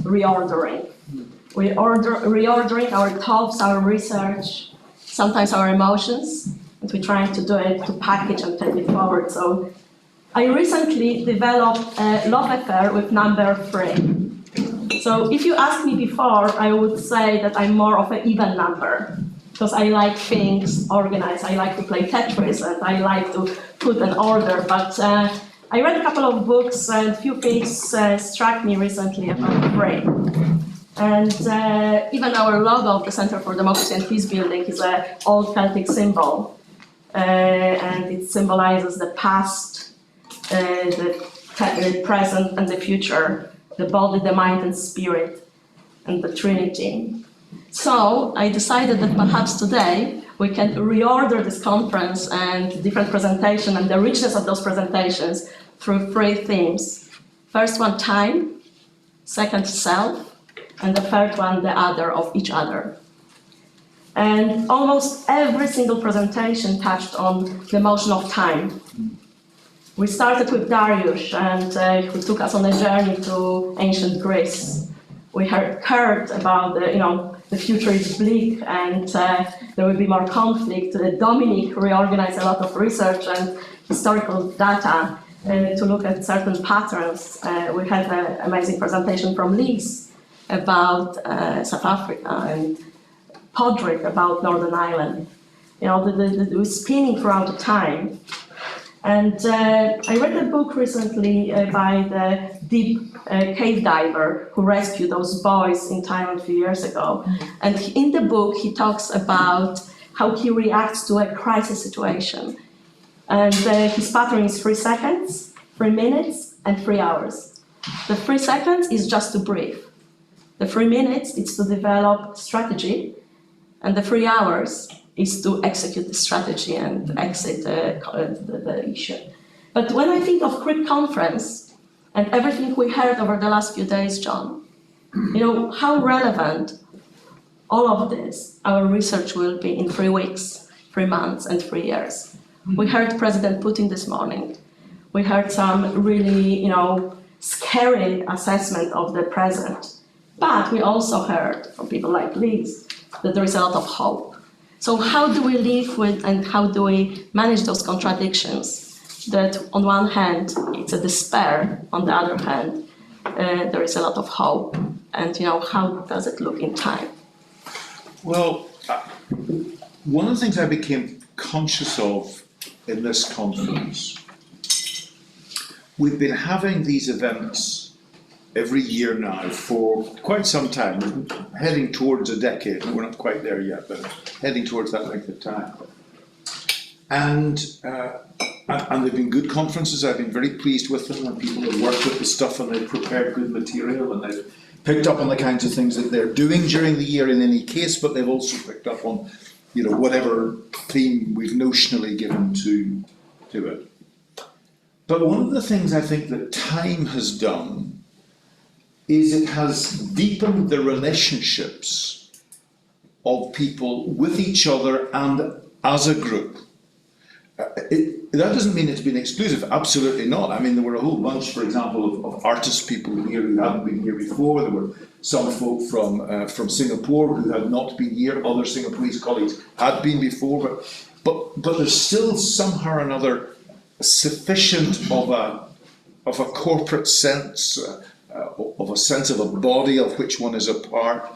reordering. Reordering our thoughts, our research, sometimes our emotions, and we're trying to do it to package and take it forward. So I recently developed a love affair with number 3. So if you asked me before, I would say that I'm more of an even number, because I like things organized. I like to play Tetris, and I like to put an order. But I read a couple of books, and a few things struck me recently about 3. And even our logo of the Center for Democracy and Peace Building is an old Celtic symbol, and it symbolizes the past, the present, and the future, the body, the mind, and spirit, and the Trinity. So I decided that perhaps today we can reorder this conference and different presentation and the richness of those presentations through 3 themes. First one, time. Second, self. And the third one, the other of each other. And almost every single presentation touched on the notion of time. We started with Dariusz, and who took us on a journey to ancient Greece. We heard about the future is bleak, and there will be more conflict. Dominic reorganized a lot of research and historical data to look at certain patterns. We had an amazing presentation from Liz about South Africa, and Podrick about Northern Ireland. It was spinning throughout the time. And I read a book recently by the deep cave diver who rescued those boys in Thailand a few years ago. And in the book, he talks about how he reacts to a crisis situation. And his pattern is 3 seconds, 3 minutes, and 3 hours. The 3 seconds is just to breathe. The 3 minutes is to develop strategy, and the 3 hours is to execute the strategy and exit the issue. But when I think of CRIC conference and everything we heard over the last few days, John, how relevant all of this, our research will be in 3 weeks, 3 months, and 3 years. We heard President Putin this morning. We heard some really, scary assessment of the present. But we also heard from people like Liz that there is a lot of hope. So how do we live with and how do we manage those contradictions? That on one hand, it's a despair, on the other hand, there is a lot of hope. And how does it look in time? Well, one of the things I became conscious of in this conference, we've been having these events every year now for quite some time, heading towards a decade. We're not quite there yet, but heading towards that length of time. And they've been good conferences. I've been very pleased with them, and people have worked with the stuff and they've prepared good material, and they've picked up on the kinds of things that they're doing during the year in any case, but they've also picked up on whatever theme we've notionally given to it. But one of the things I think that time has done is it has deepened the relationships of people with each other and as a group. That doesn't mean it's been exclusive, absolutely not. I mean, there were a whole bunch, for example, of artist people here who hadn't been here before. There were some folk from Singapore who had not been here. Other Singaporese colleagues had been before, but there's still somehow or another sufficient of a corporate sense, of a sense of a body of which one is a part,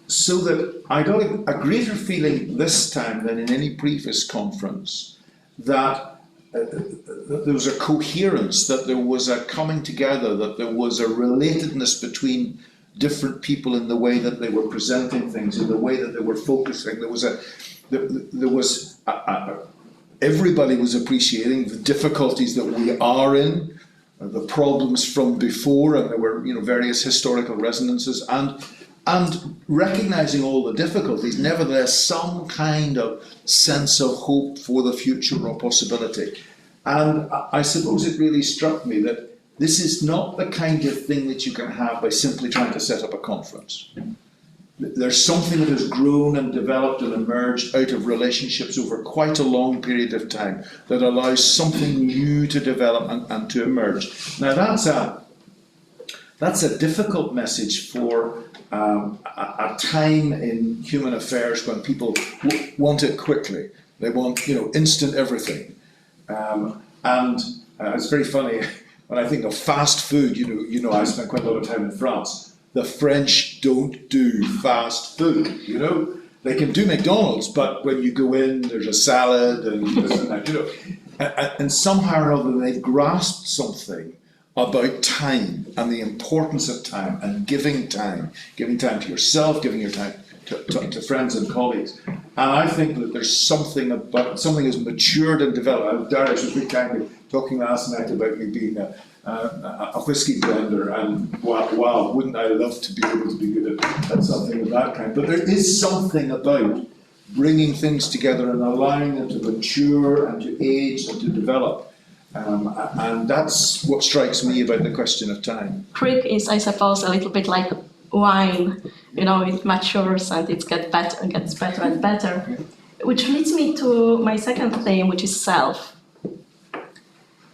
so that I got a greater feeling this time than in any previous conference that there was a coherence, that there was a coming together, that there was a relatedness between different people in the way that they were presenting things, in the way that they were focusing. Everybody was appreciating the difficulties that we are in, the problems from before, and there were various historical resonances, and recognizing all the difficulties, nevertheless some kind of sense of hope for the future or possibility. And I suppose it really struck me that this is not the kind of thing that you can have by simply trying to set up a conference. There's something that has grown and developed and emerged out of relationships over quite a long period of time that allows something new to develop and to emerge. Now That's a difficult message for a time in human affairs when people want it quickly. They want, instant everything. And it's very funny when I think of fast food. I spent quite a lot of time in France. The French don't do fast food. They can do McDonald's, but when you go in, there's a salad and this and that. And somehow or other they've grasped something about time and the importance of time and giving time to yourself, giving your time to friends and colleagues. And I think that there's something has matured and developed. Darius was very kindly talking last night about me being a whiskey blender, and wow, wouldn't I love to be able to be good at something of that kind. But there is something about bringing things together and allowing them to mature and to age and to develop. And that's what strikes me about the question of time. CRIC is, I suppose, a little bit like wine. It matures and it gets better and better. Which leads me to my second theme, which is self.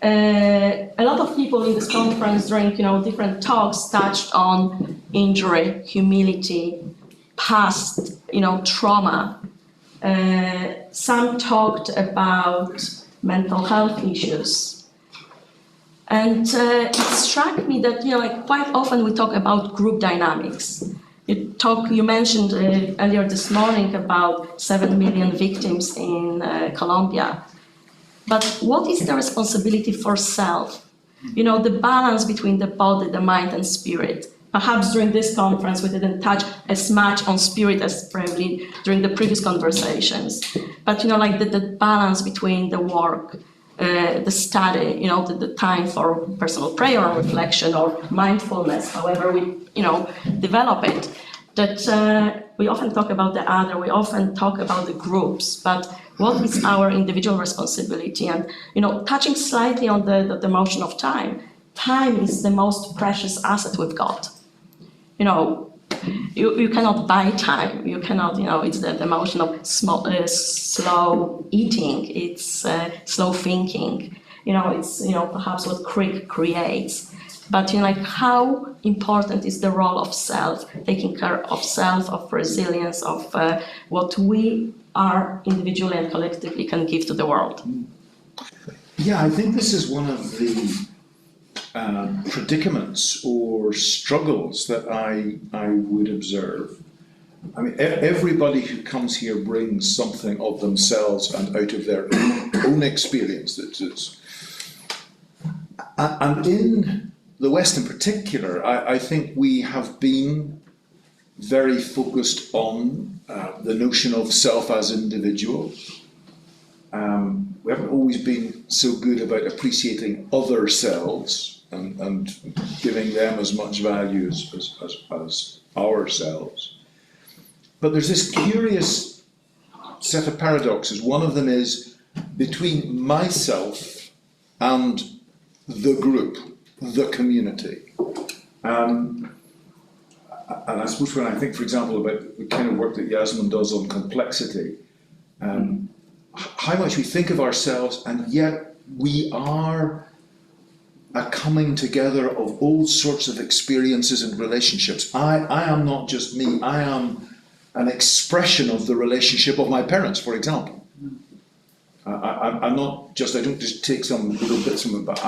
A lot of people in this conference during different talks touched on injury, humility, past trauma. Some talked about mental health issues. And it struck me that quite often we talk about group dynamics. You mentioned earlier this morning about 7 million victims in Colombia. But what is the responsibility for self? The balance between the body, the mind, and spirit. Perhaps during this conference we didn't touch as much on spirit as probably during the previous conversations. But the balance between the work, the study, the time for personal prayer or reflection or mindfulness, however we develop it. That we often talk about the other, we often talk about the groups, but what is our individual responsibility? And touching slightly on the notion of time. Time is the most precious asset we've got. You cannot buy time. You cannot, it's the notion of slow eating. It's slow thinking. It's perhaps what CRIC creates. But how important is the role of self, taking care of self, of resilience, of what we are individually and collectively can give to the world? Yeah, I think this is one of the predicaments or struggles that I would observe. I mean, everybody who comes here brings something of themselves and out of their own experience. And in the West in particular, I think we have been very focused on the notion of self as individual. We haven't always been so good about appreciating other selves and giving them as much value as ourselves. But there's this curious set of paradoxes. One of them is between myself and the group, the community. And I suppose when I think, for example, about the kind of work that Yasmin does on complexity, how much we think of ourselves, and yet we are a coming together of all sorts of experiences and relationships. I am not just me, I am an expression of the relationship of my parents, for example. I don't just take some little bits from it, but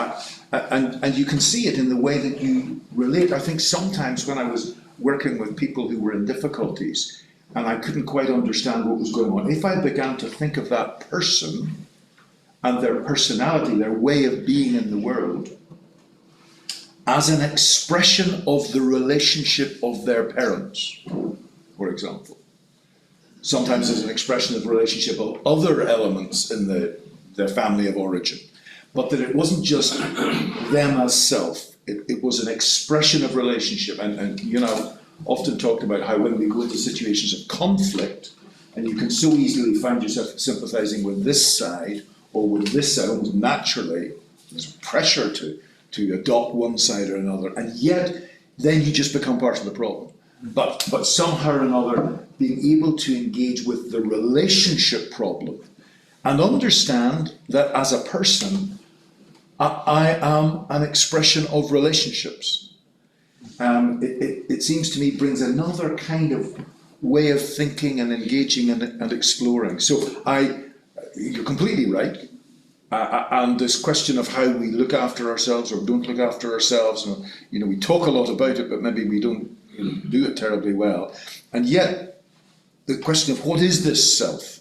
and you can see it in the way that you relate. I think sometimes when I was working with people who were in difficulties and I couldn't quite understand what was going on, if I began to think of that person and their personality, their way of being in the world, as an expression of the relationship of their parents, for example. Sometimes as an expression of the relationship of other elements in their family of origin. But that it wasn't just them as self, it was an expression of relationship. And often talked about how when we go into situations of conflict, and you can so easily find yourself sympathizing with this side or with this side, almost naturally, there's pressure to adopt one side or another, and yet then you just become part of the problem. But somehow or another, being able to engage with the relationship problem and understand that as a person, I am an expression of relationships. it seems to me brings another kind of way of thinking and engaging and exploring. So you're completely right. And this question of how we look after ourselves or don't look after ourselves, and, we talk a lot about it, but maybe we don't do it terribly well. And yet, the question of what is this self?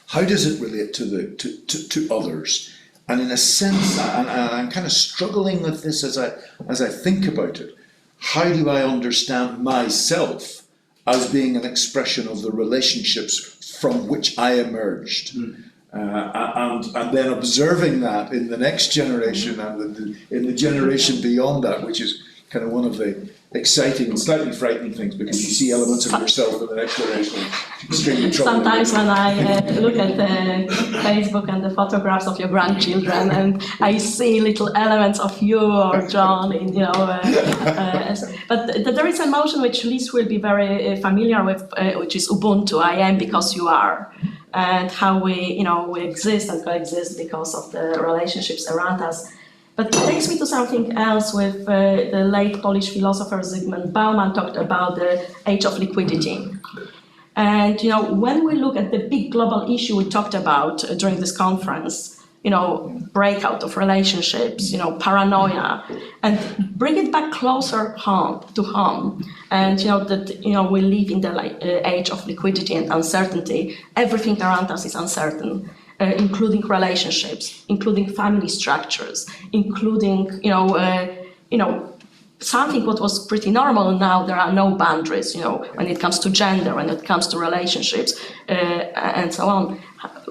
How does it relate to others? And in a sense, and I'm kind of struggling with this as I think about it. How do I understand myself as being an expression of the relationships from which I emerged? And then observing that in the next generation and in the generation beyond that, which is kind of one of the exciting and slightly frightening things, because you see elements of yourself in the next generation. Extremely troubling. Sometimes when I look at Facebook and the photographs of your grandchildren, and I see little elements of you or John, but there is a notion which Liz will be very familiar with, which is Ubuntu. I am because you are. And how we exist and coexist because of the relationships around us. But it takes me to something else with the late Polish philosopher Zygmunt Bauman talked about the age of liquidity. And, when we look at the big global issue we talked about during this conference, breakout of relationships, paranoia, and bring it back closer to home. And that we live in the age of liquidity and uncertainty. Everything around us is uncertain, including relationships, including family structures, including something what was pretty normal. Now there are no boundaries, when it comes to gender, when it comes to relationships, and so on.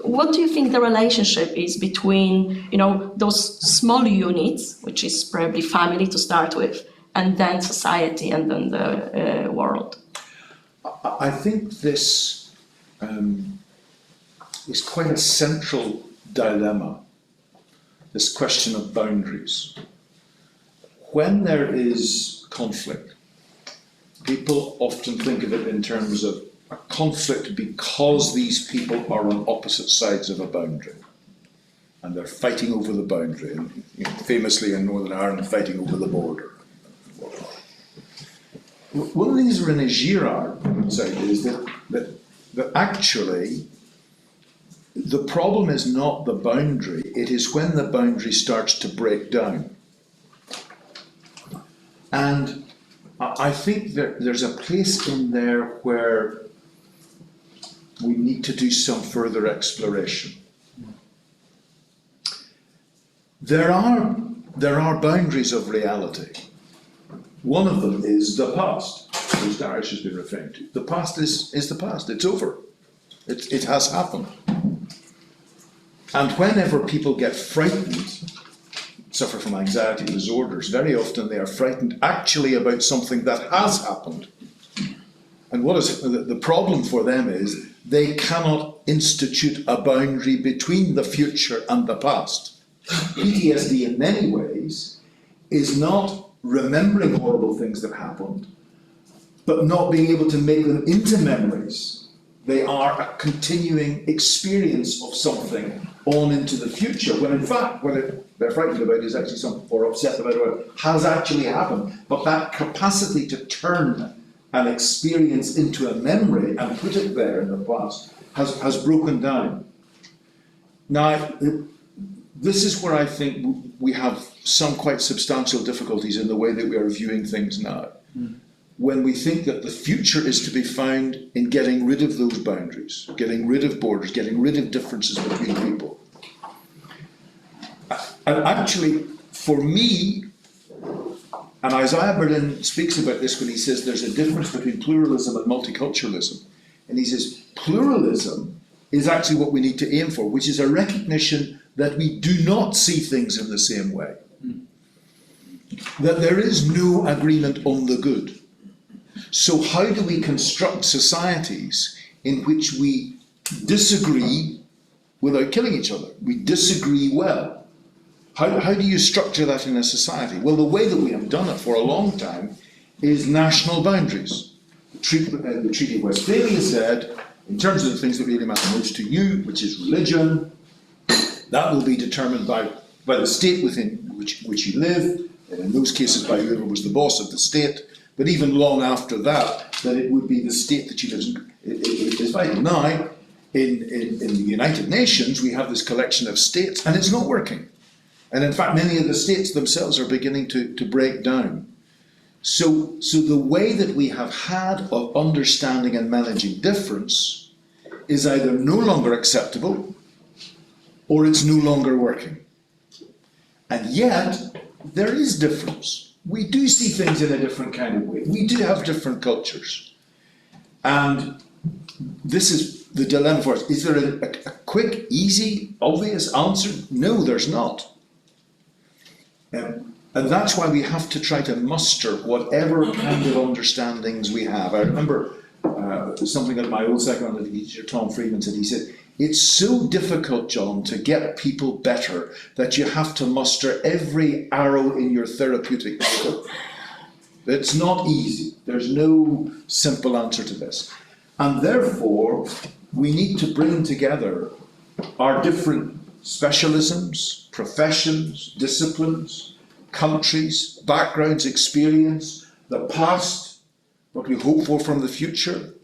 What do you think the relationship is between, those small units, which is probably family to start with, and then society and then the world? I think this is quite a central dilemma, this question of boundaries. When there is conflict, people often think of it in terms of a conflict because these people are on opposite sides of a boundary and they're fighting over the boundary, and famously in Northern Ireland, fighting over the border. One of the things René Girard points out is that actually the problem is not the boundary, it is when the boundary starts to break down. And I think that there's a place in there where we need to do some further exploration. There are boundaries of reality. One of them is the past, which Darius has been referring to. The past is the past, it's over. It has happened. And whenever people get frightened, suffer from anxiety disorders, very often they are frightened actually about something that has happened. And what is the problem for them is they cannot institute a boundary between the future and the past. PTSD in many ways is not remembering horrible things that happened, but not being able to make them into memories. They are a continuing experience of something on into the future, when in fact what they're frightened about is actually something, or upset about what has actually happened. But that capacity to turn an experience into a memory and put it there in the past has broken down. Now, this is where I think we have some quite substantial difficulties in the way that we are viewing things now. When we think that the future is to be found in getting rid of those boundaries, getting rid of borders, getting rid of differences between people. And actually, for me, and Isaiah Berlin speaks about this when he says there's a difference between pluralism and multiculturalism. And he says pluralism is actually what we need to aim for, which is a recognition that we do not see things in the same way. That there is no agreement on the good. So how do we construct societies in which we disagree without killing each other? We disagree well. How do you structure that in a society? Well, the way that we have done it for a long time is national boundaries. The Treaty of Westphalia said, in terms of the things that really matter most to you, which is religion, that will be determined by the state within which you live. and in those cases by whoever was the boss of the state, but even long after that, that it would be the state that you live in. It is vital. Now, in the United Nations, we have this collection of states, and it's not working. And in fact, many of the states themselves are beginning to break down. So the way that we have had of understanding and managing difference is either no longer acceptable, or it's no longer working. And yet, there is difference. We do see things in a different kind of way. We do have different cultures. And this is the dilemma for us. Is there a quick, easy, obvious answer? No, there's not. And that's why we have to try to muster whatever kind of understandings we have. I remember something that my old psychoanalytic teacher, Tom Friedman, said. He said, it's so difficult, John, to get people better that you have to muster every arrow in your therapeutic quiver. It's not easy. There's no simple answer to this. And therefore, we need to bring together our different specialisms, professions, disciplines, countries, backgrounds, experience, the past, what we hope for from the future,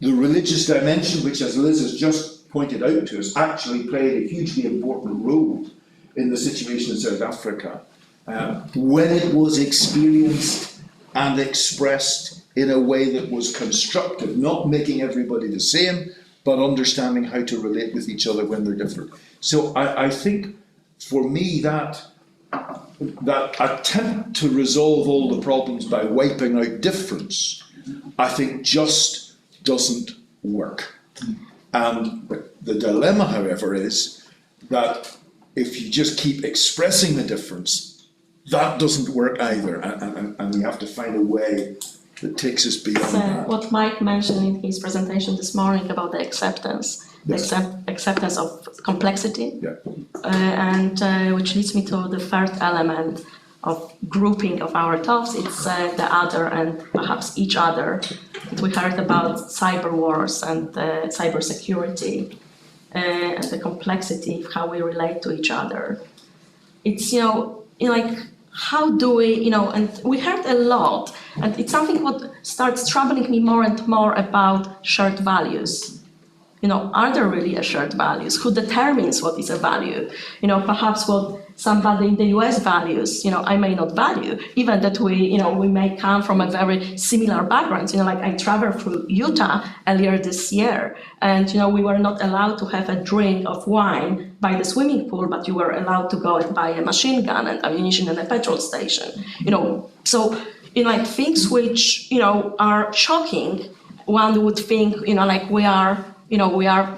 the religious dimension, which, as Liz has just pointed out to us, actually played a hugely important role in the situation in South Africa, when it was experienced and expressed in a way that was constructive, not making everybody the same, but understanding how to relate with each other when they're different. So I think, for me, that attempt to resolve all the problems by wiping out difference, I think just doesn't work. And the dilemma, however, is that if you just keep expressing the difference, that doesn't work either, and we have to find a way that takes us beyond that. What Mike mentioned in his presentation this morning about the acceptance, Yes. acceptance of complexity, Yeah. and which leads me to the third element of grouping of our thoughts. It's the other and perhaps each other. We heard about cyber wars and cyber security and the complexity of how we relate to each other. It's, like, how do we, and we heard a lot, and it's something what starts troubling me more and more about shared values. Are there really shared values? Who determines what is a value? Perhaps what somebody in the US values, I may not value, even that we may come from a very similar background. Like I traveled through Utah earlier this year, and we were not allowed to have a drink of wine by the swimming pool, but you were allowed to go and buy a machine gun and ammunition at a petrol station. So like things which are shocking, one would think like we are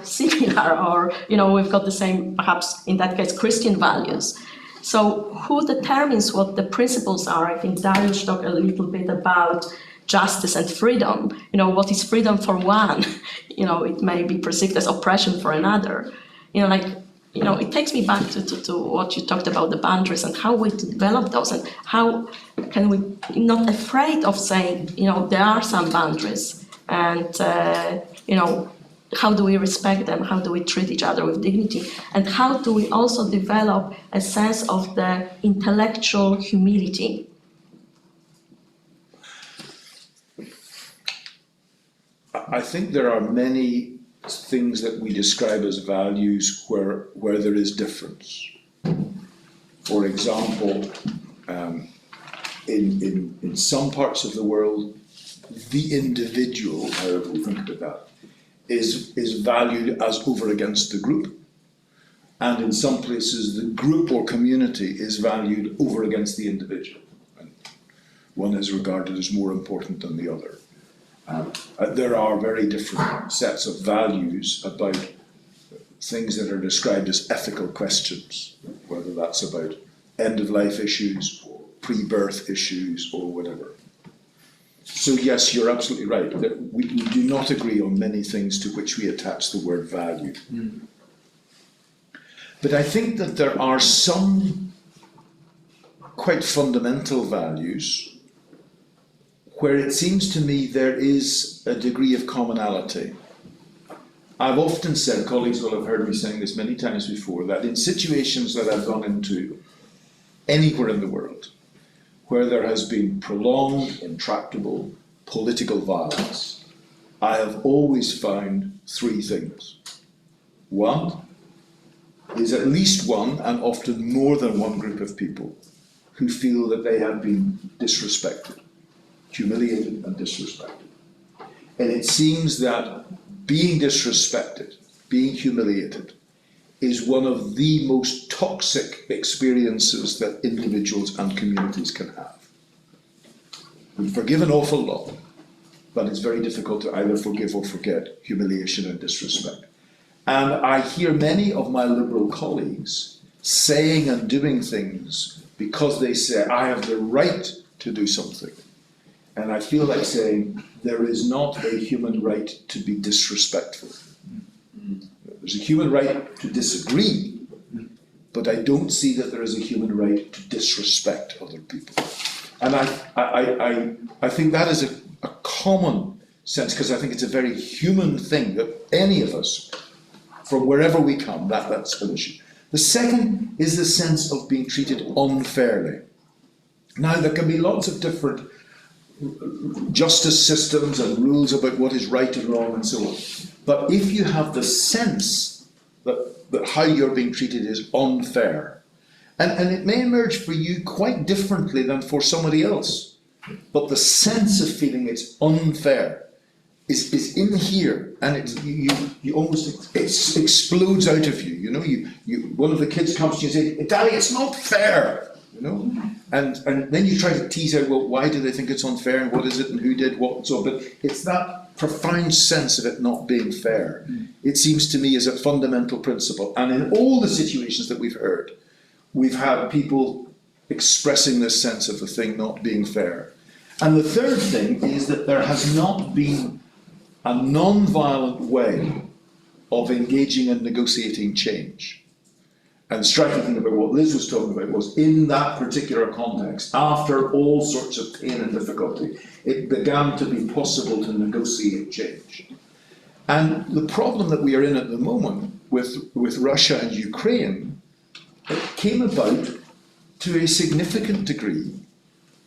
similar, or we've got the same, perhaps in that case, Christian values. So who determines what the principles are? I think Dariusz talked a little bit about justice and freedom. What is freedom for one? It may be perceived as oppression for another. It takes me back to what you talked about, the boundaries and how we develop those, and how can we not afraid of saying, there are some boundaries, and how do we respect them? How do we treat each other with dignity? And how do we also develop a sense of the intellectual humility? I think there are many things that we describe as values where there is difference. For example, in some parts of the world, the individual, however we think about that, is valued as over against the group. And in some places, the group or community is valued over against the individual. And one is regarded as more important than the other. There are very different sets of values about things that are described as ethical questions, whether that's about end-of-life issues, or pre-birth issues, or whatever. So yes, you're absolutely right. We do not agree on many things to which we attach the word value. Mm. But I think that there are some quite fundamental values where it seems to me there is a degree of commonality. I've often said, colleagues will have heard me saying this many times before, that in situations that I've gone into anywhere in the world, where there has been prolonged, intractable political violence, I have always found three things. One is at least one, and often more than one, group of people who feel that they have been disrespected, humiliated and disrespected. And it seems that being disrespected, being humiliated, is one of the most toxic experiences that individuals and communities can have. We forgive an awful lot, but it's very difficult to either forgive or forget humiliation and disrespect. And I hear many of my Liberal colleagues saying and doing things because they say, I have the right to do something. And I feel like saying, there is not a human right to be disrespectful. There's a human right to disagree, but I don't see that there is a human right to disrespect other people. And I think that is a common sense, because I think it's a very human thing that any of us, from wherever we come, that's an issue. The second is the sense of being treated unfairly. Now, there can be lots of different justice systems and rules about what is right and wrong and so on. But if you have the sense that how you're being treated is unfair, and it may emerge for you quite differently than for somebody else, but the sense of feeling it's unfair is in here, and you almost it explodes out of you. You know, you one of the kids comes to you and says, "Daddy, it's not fair." You know, and then you try to tease out, well, why do they think it's unfair, and what is it, and who did what, and so on. But it's that profound sense of it not being fair. It seems to me is a fundamental principle, and in all the situations that we've heard, we've had people expressing this sense of the thing not being fair. And the third thing is that there has not been a non-violent way of engaging and negotiating change. And the striking thing about what Liz was talking about was, in that particular context, after all sorts of pain and difficulty, it began to be possible to negotiate change. And the problem that we are in at the moment with Russia and Ukraine, it came about to a significant degree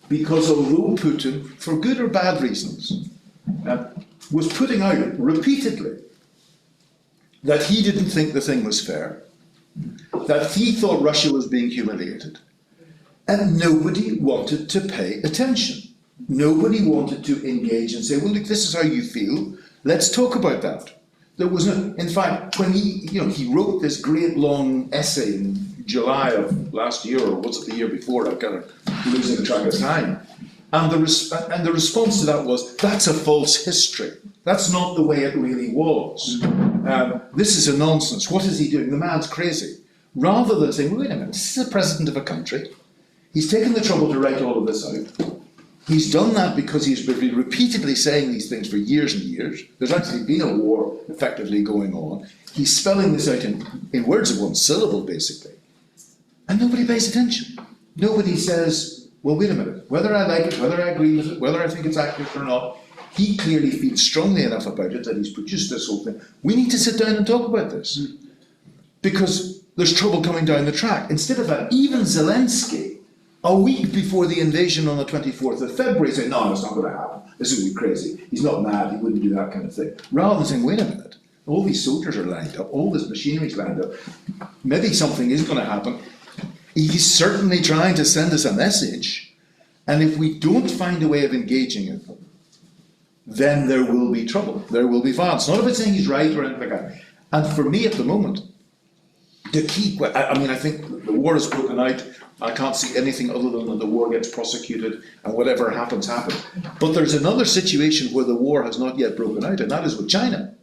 because although Putin, for good or bad reasons, was putting out repeatedly that he didn't think the thing was fair, that he thought Russia was being humiliated, and nobody wanted to pay attention. Nobody wanted to engage and say, well, look, this is how you feel, let's talk about that. There was no, in fact, when he wrote this great long essay in July of last year, or was it the year before, I'm kind of losing track of time, and the response to that was, that's a false history. That's not the way it really was. This is a nonsense. What is he doing? The man's crazy. Rather than saying, wait a minute, this is the president of a country. He's taken the trouble to write all of this out. He's done that because he's been repeatedly saying these things for years and years. There's actually been a war effectively going on. He's spelling this out in words of one syllable, basically. And nobody pays attention. Nobody says, well, wait a minute, whether I like it, whether I agree with it, whether I think it's accurate or not, he clearly feels strongly enough about it that he's produced this whole thing. We need to sit down and talk about this. Because there's trouble coming down the track. Instead of that, even Zelensky, a week before the invasion on the 24th of February, said, no, it's not going to happen. This would be crazy. He's not mad. He wouldn't do that kind of thing. Rather than saying, wait a minute, all these soldiers are lined up, all this machinery's lined up. Maybe something is going to happen. He's certainly trying to send us a message. And if we don't find a way of engaging it, then there will be trouble. There will be violence. Not about saying he's right or anything like that. And for me at the moment, the key, I think the war has broken out. I can't see anything other than that the war gets prosecuted and whatever happens, happens. But there's another situation where the war has not yet broken out, and that is with China.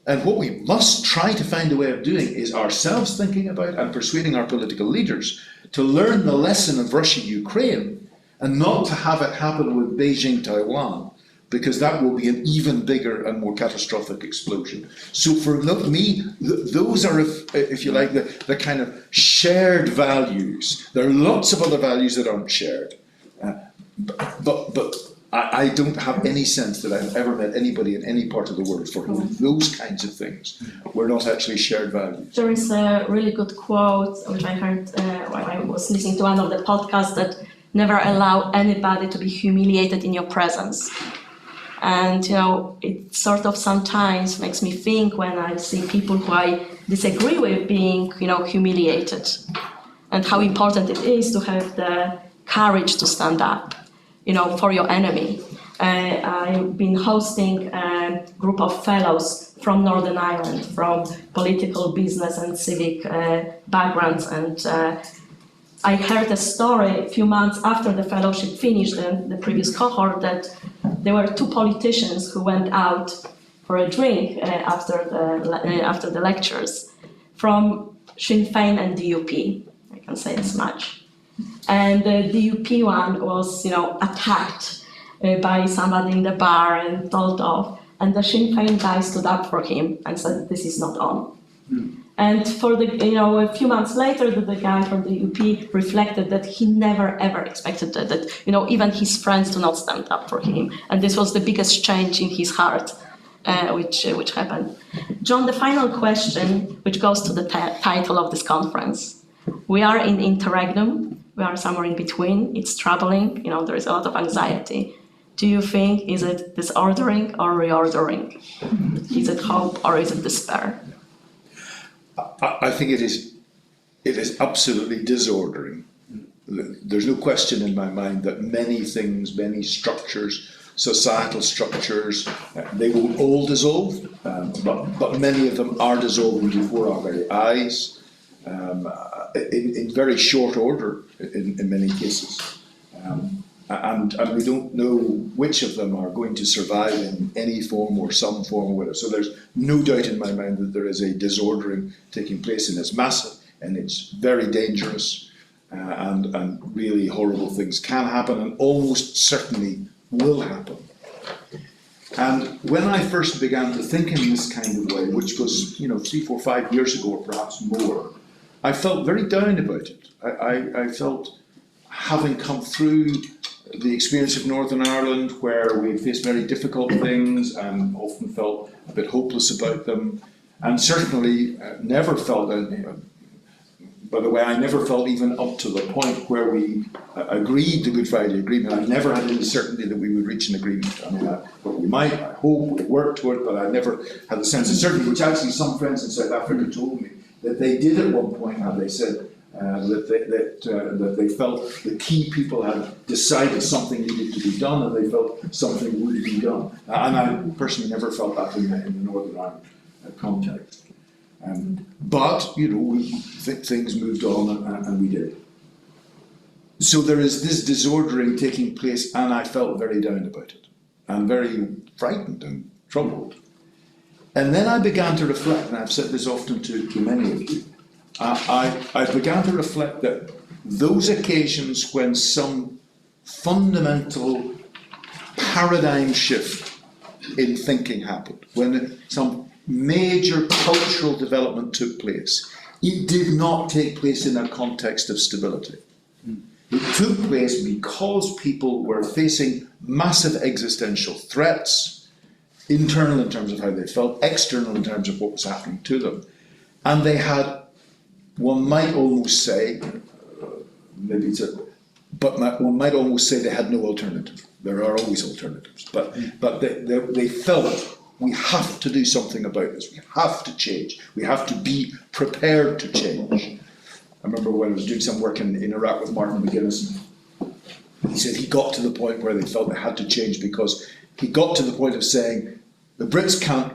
And what we must try to find a way of doing is ourselves thinking about and persuading our political leaders to learn the lesson of Russia-Ukraine and not to have it happen with Beijing-Taiwan, because that will be an even bigger and more catastrophic explosion. So for me, those are, if you like, the kind of shared values. There are lots of other values that aren't shared. But I don't have any sense that I've ever met anybody in any part of the world for whom those kinds of things were not actually shared values. There is a really good quote, which I heard while I was listening to one of the podcasts, that never allow anybody to be humiliated in your presence. And it sort of sometimes makes me think when I see people who I disagree with being humiliated, and how important it is to have the courage to stand up for your enemy. I've been hosting a group of fellows from Northern Ireland, from political, business and civic backgrounds, and I heard a story a few months after the fellowship finished, the previous cohort, that there were two politicians who went out for a drink after the lectures, from Sinn Féin and DUP. I can say as much. And the DUP one was, attacked by somebody in the bar and told off. And the Sinn Féin guy stood up for him and said, "This is not on." And for a few months later, the guy from the UP reflected that he never ever expected that even his friends do not stand up for him. And this was the biggest change in his heart, which happened. John, the final question, which goes to the title of this conference. We are in interregnum. We are somewhere in between. It's troubling. There is a lot of anxiety. Do you think, is it disordering or reordering? Is it hope or is it despair? I think it is absolutely disordering. There's no question in my mind that many things, many structures, societal structures, they will all dissolve, but many of them are dissolving before our very eyes, in very short order in many cases. And we don't know which of them are going to survive in any form or some form or whatever. So there's no doubt in my mind that there is a disordering taking place, and it's massive and it's very dangerous, and really horrible things can happen and almost certainly will happen. And when I first began to think in this kind of way, which was 3, 4, 5 years ago or perhaps more, I felt very down about it. I felt, having come through the experience of Northern Ireland, where we faced very difficult things and often felt a bit hopeless about them, and certainly never felt, by the way, I never felt even up to the point where we agreed the Good Friday Agreement. I never had any certainty that we would reach an agreement. I mean, we might, I hope, we worked toward it, but I never had the sense of certainty, which actually some friends in South Africa told me that they did at one point, how they said, that they felt the key people had decided something needed to be done, and they felt something would be done. And I personally never felt that in the Northern Ireland context. But things moved on, and we did. So there is this disordering taking place, and I felt very down about it, and very frightened and troubled. And then I began to reflect, and I've said this often to many of you. I began to reflect that those occasions when some fundamental paradigm shift in thinking happened, when some major cultural development took place, it did not take place in a context of stability. It took place because people were facing massive existential threats, internal in terms of how they felt, external in terms of what was happening to them, and they had, one might almost say, one might almost say they had no alternative. There are always alternatives, but they felt, we have to do something about this. We have to change. We have to be prepared to change. I remember when I was doing some work in Iraq with Martin McGuinness, he said he got to the point where they felt they had to change, because he got to the point of saying, the Brits can't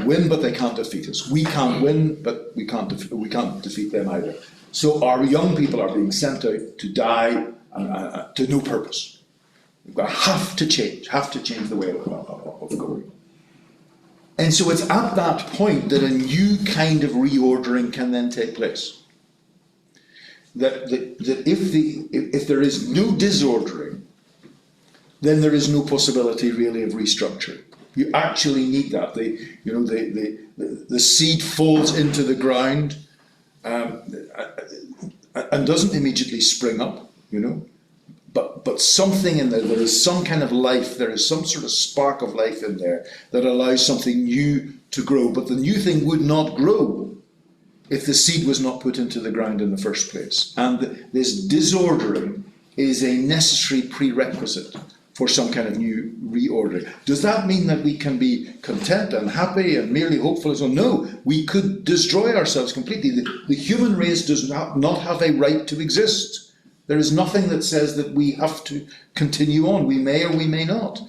win, but they can't defeat us. We can't win, but we can't defeat them either. So our young people are being sent out to die to no purpose. We have to change the way of going. And so it's at that point that a new kind of reordering can then take place. That if there is no disordering, then there is no possibility really of restructuring. You actually need that. The seed falls into the ground and doesn't immediately spring up, but something in there is some kind of life, there is some sort of spark of life in there that allows something new to grow. But the new thing would not grow if the seed was not put into the ground in the first place. And this disordering is a necessary prerequisite for some kind of new reordering. Does that mean that we can be content and happy and merely hopeful? So no, we could destroy ourselves completely. The human race does not have a right to exist. There is nothing that says that we have to continue on. We may or we may not.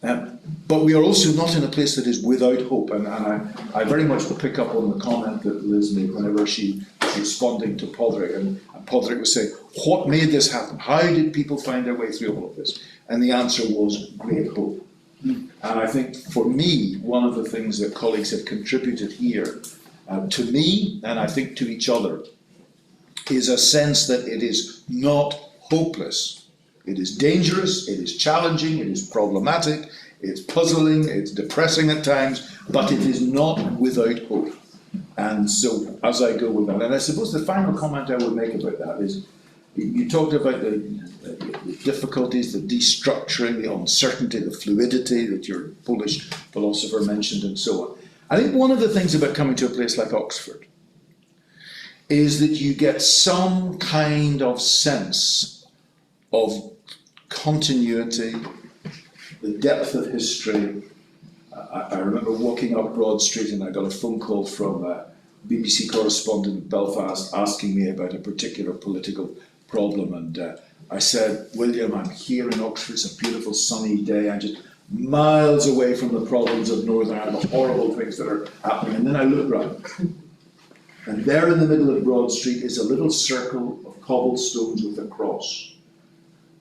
But we are also not in a place that is without hope. And I very much pick up on the comment that Liz made whenever she was responding to Podrick. And Podrick was saying, what made this happen? How did people find their way through all of this? And the answer was great hope. And I think for me, one of the things that colleagues have contributed here, to me, and I think to each other, is a sense that it is not hopeless. It is dangerous, it is challenging, it is problematic, it's puzzling, it's depressing at times, but it is not without hope. And so, as I go with that, and I suppose the final comment I would make about that is, you talked about the difficulties, the destructuring, the uncertainty, the fluidity that your Polish philosopher mentioned and so on. I think one of the things about coming to a place like Oxford is that you get some kind of sense of continuity, the depth of history. I remember walking up Broad Street and I got a phone call from a BBC correspondent in Belfast asking me about a particular political problem, and I said, William, I'm here in Oxford, it's a beautiful sunny day, I'm just miles away from the problems of Northern Ireland, the horrible things that are happening. And then I looked round, and there in the middle of Broad Street is a little circle of cobblestones with a cross,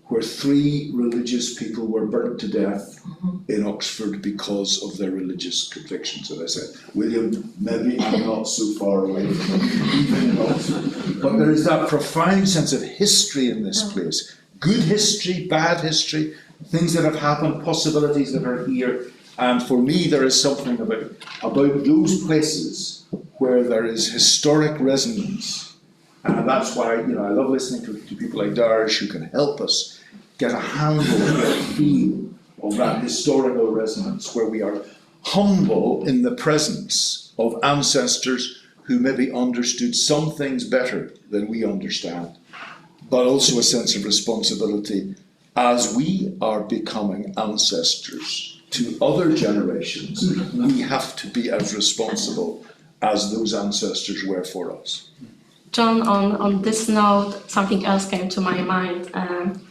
where 3 religious people were burnt to death in Oxford because of their religious convictions. And I said, William, maybe I'm not so far away from even in Oxford. But there is that profound sense of history in this place. Good history, bad history, things that have happened, possibilities that are here. And for me, there is something about those places where there is historic resonance. And that's why, I love listening to people like Darish who can help us get a handle, get a feel of that historical resonance, where we are humble in the presence of ancestors who maybe understood some things better than we understand, but also a sense of responsibility as we are becoming ancestors to other generations. We have to be as responsible as those ancestors were for us. John, on this note, something else came to my mind.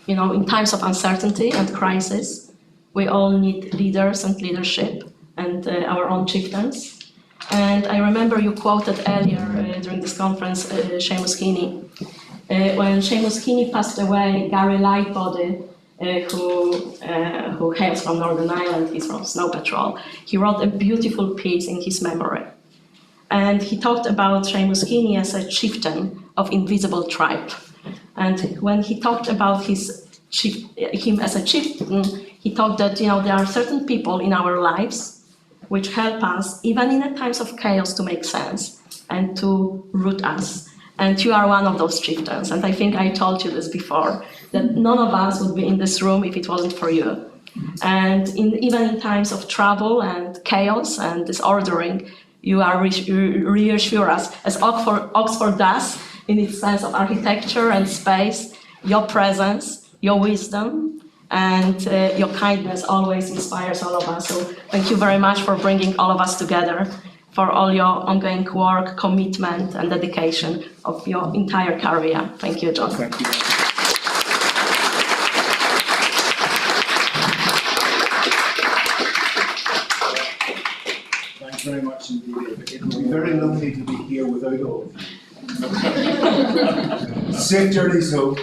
In times of uncertainty and crisis, we all need leaders and leadership and our own chieftains. And I remember you quoted earlier during this conference Seamus Heaney. When Seamus Heaney passed away, Gary Lightbody, who hails from Northern Ireland, he's from Snow Patrol, he wrote a beautiful piece in his memory. And he talked about Seamus Heaney as a chieftain of invisible tribe. And when he talked about him as a chieftain, he thought that there are certain people in our lives which help us, even in the times of chaos, to make sense and to root us. And you are one of those chieftains. And I think I told you this before, that none of us would be in this room if it wasn't for you. And even in times of trouble and chaos and disordering, you are reassure us, as Oxford does, in its sense of architecture and space. Your presence, your wisdom, and your kindness always inspires all of us. So thank you very much for bringing all of us together, for all your ongoing work, commitment, and dedication of your entire career. Thank you, John. Thank you. Thanks very much indeed. It will be very lonely to be here without all of you. Safe journeys home.